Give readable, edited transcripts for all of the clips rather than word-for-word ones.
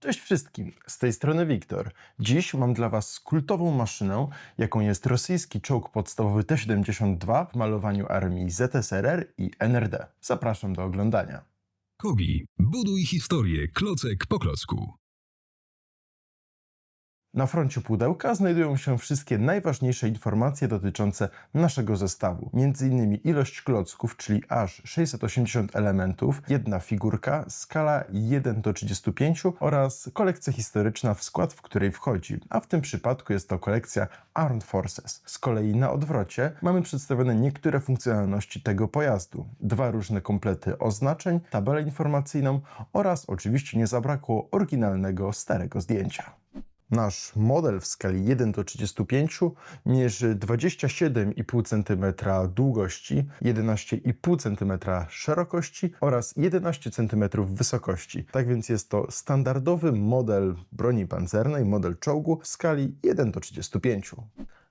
Cześć wszystkim, z tej strony Wiktor. Dziś mam dla Was kultową maszynę, jaką jest rosyjski czołg podstawowy T-72 w malowaniu armii ZSRR i NRD. Zapraszam do oglądania. Kogi, buduj historię klocek po klocku. Na froncie pudełka znajdują się wszystkie najważniejsze informacje dotyczące naszego zestawu. M.in. ilość klocków, czyli aż 680 elementów, jedna figurka, skala 1:35 oraz kolekcja historyczna, w skład w której wchodzi, a w tym przypadku jest to kolekcja Armed Forces. Z kolei na odwrocie mamy przedstawione niektóre funkcjonalności tego pojazdu. Dwa różne komplety oznaczeń, tabelę informacyjną oraz oczywiście nie zabrakło oryginalnego starego zdjęcia. Nasz model w skali 1:35 mierzy 27,5 cm długości, 11,5 cm szerokości oraz 11 cm wysokości. Tak więc jest to standardowy model broni pancernej, model czołgu w skali 1:35.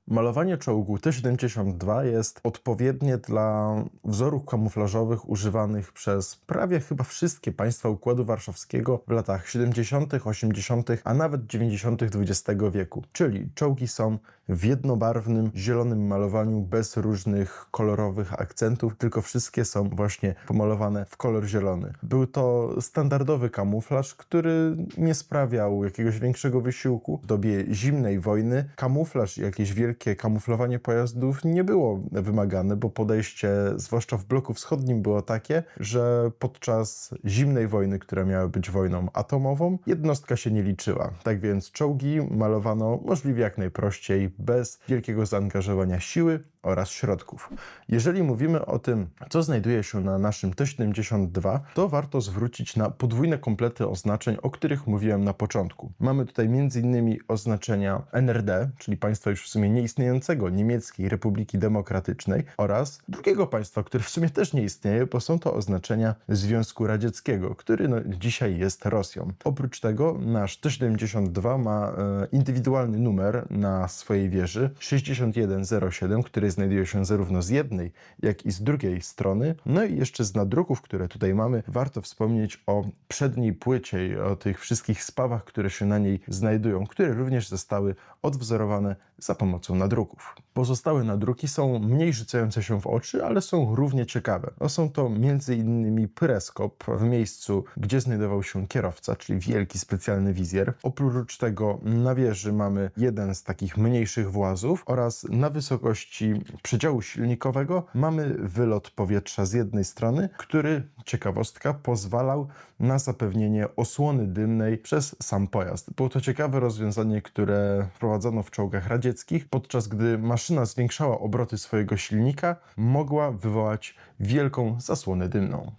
Malowanie czołgu T-72 jest odpowiednie dla wzorów kamuflażowych używanych przez prawie chyba wszystkie państwa Układu Warszawskiego w latach 70., 80., a nawet 90. XX wieku. Czyli czołgi są w jednobarwnym, zielonym malowaniu bez różnych kolorowych akcentów, tylko wszystkie są właśnie pomalowane w kolor zielony. Był to standardowy kamuflaż, który nie sprawiał jakiegoś większego wysiłku. W dobie zimnej wojny kamuflaż i jakieś wielkie kamuflowanie pojazdów nie było wymagane, bo podejście, zwłaszcza w bloku wschodnim, było takie, że podczas zimnej wojny, która miała być wojną atomową, jednostka się nie liczyła. Tak więc czołgi malowano możliwie jak najprościej, bez wielkiego zaangażowania siły oraz środków. Jeżeli mówimy o tym, co znajduje się na naszym T-72, to warto zwrócić na podwójne komplety oznaczeń, o których mówiłem na początku. Mamy tutaj m.in. oznaczenia NRD, czyli państwa już w sumie nieistniejącego, Niemieckiej Republiki Demokratycznej, oraz drugiego państwa, które w sumie też nie istnieje, bo są to oznaczenia Związku Radzieckiego, który dzisiaj jest Rosją. Oprócz tego nasz T-72 ma indywidualny numer na swojej wieży 6107, który znajduje się zarówno z jednej, jak i z drugiej strony. No i jeszcze z nadruków, które tutaj mamy, warto wspomnieć o przedniej płycie i o tych wszystkich spawach, które się na niej znajdują, które również zostały odwzorowane za pomocą nadruków. Pozostałe nadruki są mniej rzucające się w oczy, ale są równie ciekawe. Są to m.in. pyreskop w miejscu, gdzie znajdował się kierowca, czyli wielki specjalny wizjer. Oprócz tego na wieży mamy jeden z takich mniejszych włazów oraz na wysokości przedziału silnikowego mamy wylot powietrza z jednej strony, który, ciekawostka, pozwalał na zapewnienie osłony dymnej przez sam pojazd. Było to ciekawe rozwiązanie, które wprowadzono w czołgach radzieckich, podczas gdy maszyna zwiększała obroty swojego silnika, mogła wywołać wielką zasłonę dymną.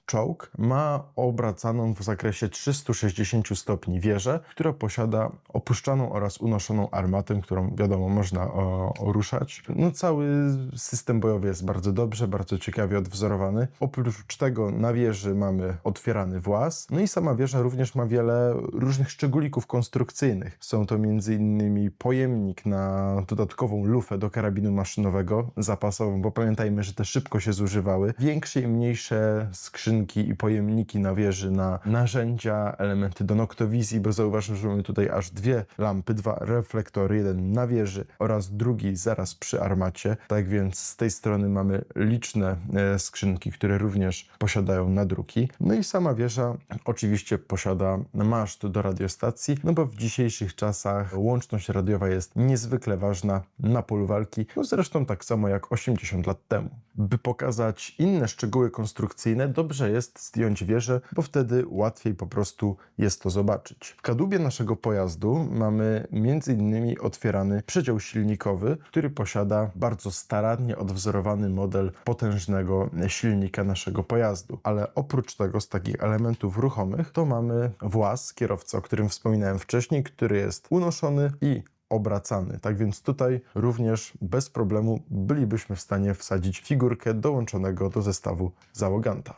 Czołg ma obracaną w zakresie 360 stopni wieżę, która posiada opuszczaną oraz unoszoną armatę, którą wiadomo można ruszać. Cały system bojowy jest bardzo dobrze, bardzo ciekawie odwzorowany. Oprócz tego na wieży mamy otwierany właz, i sama wieża również ma wiele różnych szczególików konstrukcyjnych. Są to m.in. pojemnik na dodatkową lufę do karabinu maszynowego zapasową, bo pamiętajmy, że te szybko się zużywały. Większe i mniejsze skrzynki i pojemniki na wieży na narzędzia, elementy do noktowizji, bo zauważmy, że mamy tutaj aż dwie lampy, dwa reflektory, jeden na wieży oraz drugi zaraz przy armacie. Tak więc z tej strony mamy liczne skrzynki, które również posiadają nadruki. I sama wieża oczywiście posiada maszt do radiostacji, bo w dzisiejszych czasach łączność radiowa jest niezwykle ważna na polu walki, zresztą tak samo jak 80 lat temu. By pokazać inne szczegóły konstrukcyjne, dobrze jest zdjąć wieżę, bo wtedy łatwiej po prostu jest to zobaczyć. W kadłubie naszego pojazdu mamy m.in. otwierany przedział silnikowy, który posiada bardzo starannie odwzorowany model potężnego silnika naszego pojazdu. Ale oprócz tego z takich elementów ruchomych to mamy właz kierowcy, o którym wspominałem wcześniej, który jest unoszony i obracany. Tak więc tutaj również bez problemu bylibyśmy w stanie wsadzić figurkę dołączonego do zestawu załoganta.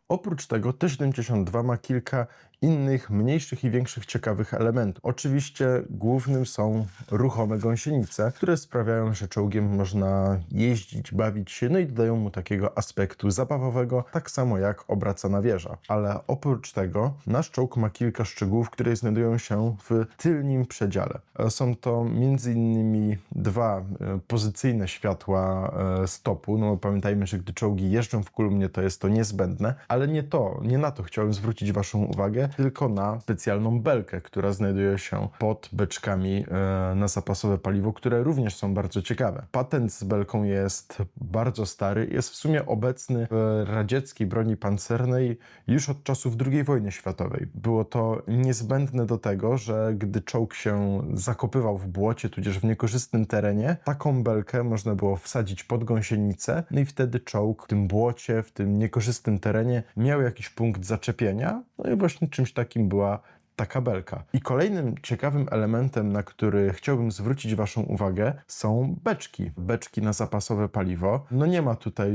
Oprócz tego T-72 ma kilka innych, mniejszych i większych ciekawych elementów. Oczywiście głównym są ruchome gąsienice, które sprawiają, że czołgiem można jeździć, bawić się, no i dodają mu takiego aspektu zabawowego, tak samo jak obracana wieża. Ale oprócz tego nasz czołg ma kilka szczegółów, które znajdują się w tylnym przedziale. Są to m.in. dwa pozycyjne światła stopu, no bo pamiętajmy, że gdy czołgi jeżdżą w kolumnie, to jest to niezbędne, ale nie na to chciałem zwrócić waszą uwagę, tylko na specjalną belkę, która znajduje się pod beczkami na zapasowe paliwo, które również są bardzo ciekawe. Patent z belką jest bardzo stary, jest w sumie obecny w radzieckiej broni pancernej już od czasów II wojny światowej. Było to niezbędne do tego, że gdy czołg się zakopywał w błocie, tudzież w niekorzystnym terenie, taką belkę można było wsadzić pod gąsienicę, no i wtedy czołg w tym błocie, w tym niekorzystnym terenie miał jakiś punkt zaczepienia, no i właśnie czymś takim była taka belka. I kolejnym ciekawym elementem, na który chciałbym zwrócić waszą uwagę, są beczki. Beczki na zapasowe paliwo. No nie ma tutaj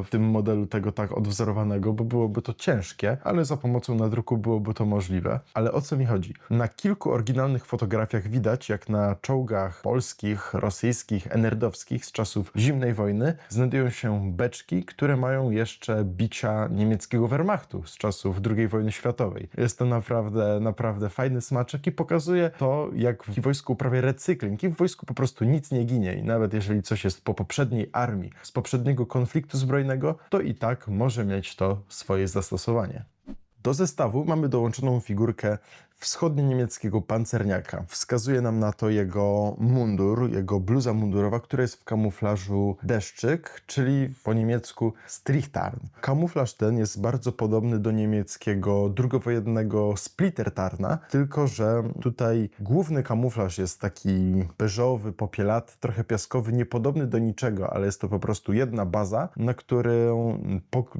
w tym modelu tego tak odwzorowanego, bo byłoby to ciężkie, ale za pomocą nadruku byłoby to możliwe. Ale o co mi chodzi? Na kilku oryginalnych fotografiach widać, jak na czołgach polskich, rosyjskich, enerdowskich z czasów zimnej wojny znajdują się beczki, które mają jeszcze bicia niemieckiego Wehrmachtu z czasów II wojny światowej. Jest to naprawdę fajny smaczek i pokazuje to, jak w wojsku uprawia recykling i w wojsku po prostu nic nie ginie i nawet jeżeli coś jest po poprzedniej armii, z poprzedniego konfliktu zbrojnego, to i tak może mieć to swoje zastosowanie. Do zestawu mamy dołączoną figurkę wschodnio-niemieckiego pancerniaka. Wskazuje nam na to jego mundur, jego bluza mundurowa, która jest w kamuflażu deszczyk, czyli po niemiecku Strichtarn. Kamuflaż ten jest bardzo podobny do niemieckiego drugowojennego Splittertarna, tylko że tutaj główny kamuflaż jest taki beżowy, popielaty, trochę piaskowy, niepodobny do niczego, ale jest to po prostu jedna baza, na którą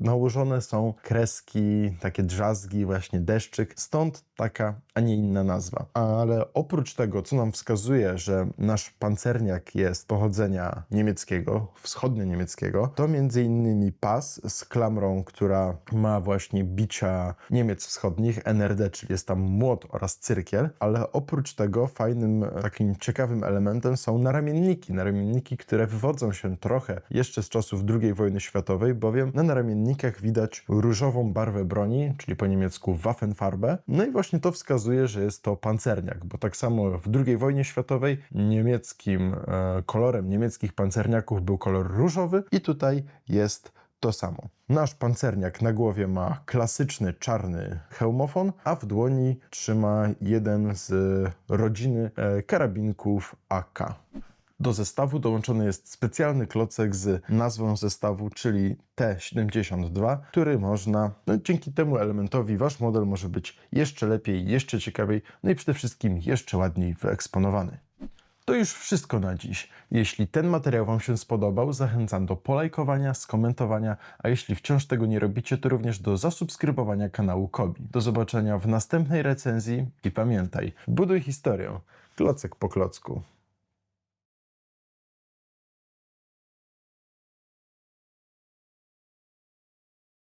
nałożone są kreski, takie drzazgi, właśnie deszczyk, stąd taka, a nie inna nazwa. Ale oprócz tego, co nam wskazuje, że nasz pancerniak jest pochodzenia niemieckiego, wschodnio-niemieckiego, to m.in. pas z klamrą, która ma właśnie bicia Niemiec wschodnich, NRD, czyli jest tam młot oraz cyrkiel, ale oprócz tego fajnym, takim ciekawym elementem są naramienniki, które wywodzą się trochę jeszcze z czasów II wojny światowej, bowiem na naramiennikach widać różową barwę broni, czyli po niemiecku Waffenfarbe, no i właśnie to wskazuje, że jest to pancerniak, bo tak samo w II wojnie światowej niemieckim kolorem niemieckich pancerniaków był kolor różowy i tutaj jest to samo. Nasz pancerniak na głowie ma klasyczny czarny hełmofon, a w dłoni trzyma jeden z rodziny karabinków AK. Do zestawu dołączony jest specjalny klocek z nazwą zestawu, czyli T72, który można, dzięki temu elementowi wasz model może być jeszcze lepiej, jeszcze ciekawiej, no i przede wszystkim jeszcze ładniej wyeksponowany. To już wszystko na dziś. Jeśli ten materiał wam się spodobał, zachęcam do polajkowania, skomentowania, a jeśli wciąż tego nie robicie, to również do zasubskrybowania kanału Kobi. Do zobaczenia w następnej recenzji i pamiętaj, buduj historię, klocek po klocku.